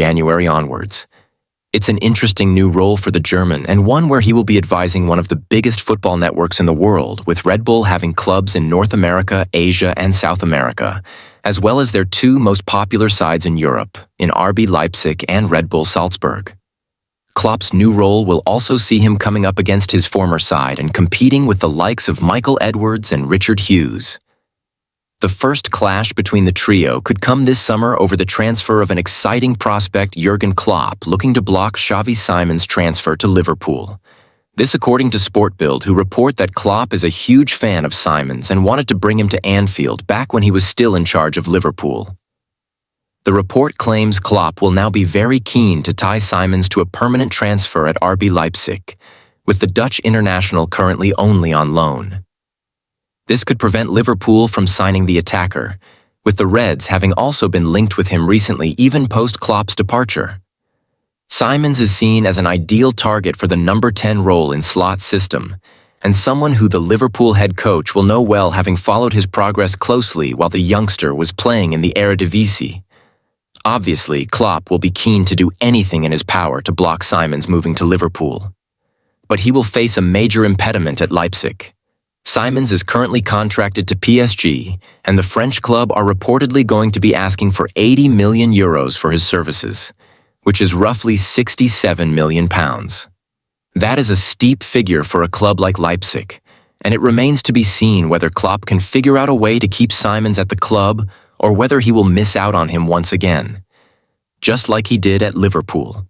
January onwards. It's an interesting new role for the German and one where he will be advising one of the biggest football networks in the world, with Red Bull having clubs in North America, Asia, and South America, as well as their two most popular sides in Europe, in RB Leipzig and Red Bull Salzburg. Klopp's new role will also see him coming up against his former side and competing with the likes of Michael Edwards and Richard Hughes. The first clash between the trio could come this summer over the transfer of an exciting prospect, Jurgen Klopp, looking to block Xavi Simon's transfer to Liverpool. This according to Sportbild, who report that Klopp is a huge fan of Simon's and wanted to bring him to Anfield back when he was still in charge of Liverpool. The report claims Klopp will now be very keen to tie Simon's to a permanent transfer at RB Leipzig, with the Dutch international currently only on loan. This could prevent Liverpool from signing the attacker, with the Reds having also been linked with him recently, even post-Klopp's departure. Simon's is seen as an ideal target for the number 10 role in Slot's system, and someone who the Liverpool head coach will know well, having followed his progress closely while the youngster was playing in the Eredivisie. Obviously, Klopp will be keen to do anything in his power to block Simon's moving to Liverpool. But he will face a major impediment at Leipzig. Simon's is currently contracted to PSG, and the French club are reportedly going to be asking for €80 million for his services, which is roughly £67 million. That is a steep figure for a club like Leipzig, and it remains to be seen whether Klopp can figure out a way to keep Simon's at the club or whether he will miss out on him once again, just like he did at Liverpool.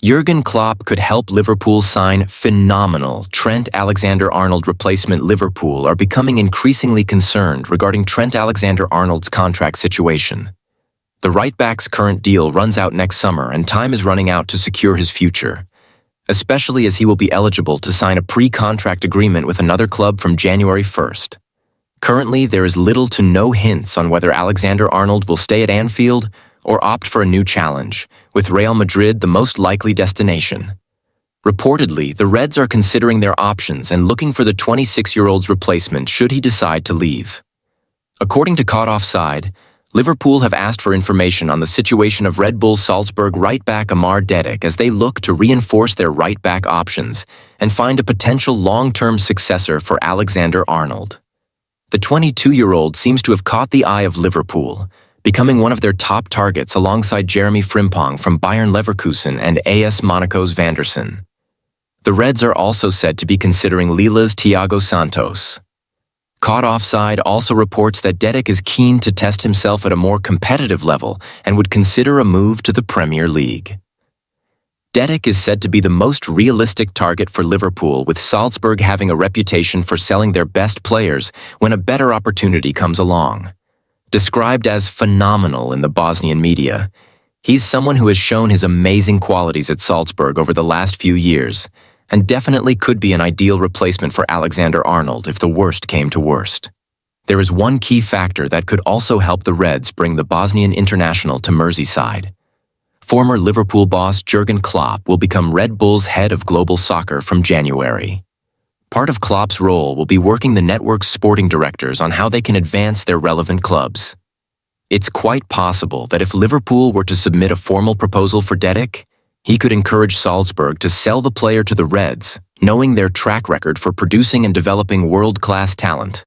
Jurgen Klopp could help Liverpool sign phenomenal Trent AlexanderArnold replacement. Liverpool are becoming increasingly concerned regarding Trent AlexanderArnold's contract situation. The right-back's current deal runs out next summer and time is running out to secure his future, especially as he will be eligible to sign a pre-contract agreement with another club from January 1st. Currently, there is little to no hints on whether AlexanderArnold will stay at Anfield or opt for a new challenge, with Real Madrid the most likely destination. Reportedly, the Reds are considering their options and looking for the 26-year-old's replacement should he decide to leave. According to Caught Offside, Liverpool have asked for information on the situation of Red Bull Salzburg right-back Amar DK as they look to reinforce their right-back options and find a potential long-term successor for AlexanderArnold. The 22-year-old seems to have caught the eye of Liverpool, becoming one of their top targets alongside Jeremy Frimpong from Bayern Leverkusen and AS Monaco's Vanderson. The Reds are also said to be considering Lila's Thiago Santos. Caught Offside also reports that DK is keen to test himself at a more competitive level and would consider a move to the Premier League. DK is said to be the most realistic target for Liverpool, with Salzburg having a reputation for selling their best players when a better opportunity comes along. Described as phenomenal in the Bosnian media, he's someone who has shown his amazing qualities at Salzburg over the last few years, and definitely could be an ideal replacement for AlexanderArnold if the worst came to worst. There is one key factor that could also help the Reds bring the Bosnian international to Merseyside. Former Liverpool boss Jurgen Klopp will become Red Bull's head of global soccer from January. Part of Klopp's role will be working the network's sporting directors on how they can advance their relevant clubs. It's quite possible that if Liverpool were to submit a formal proposal for DK, he could encourage Salzburg to sell the player to the Reds, knowing their track record for producing and developing world-class talent.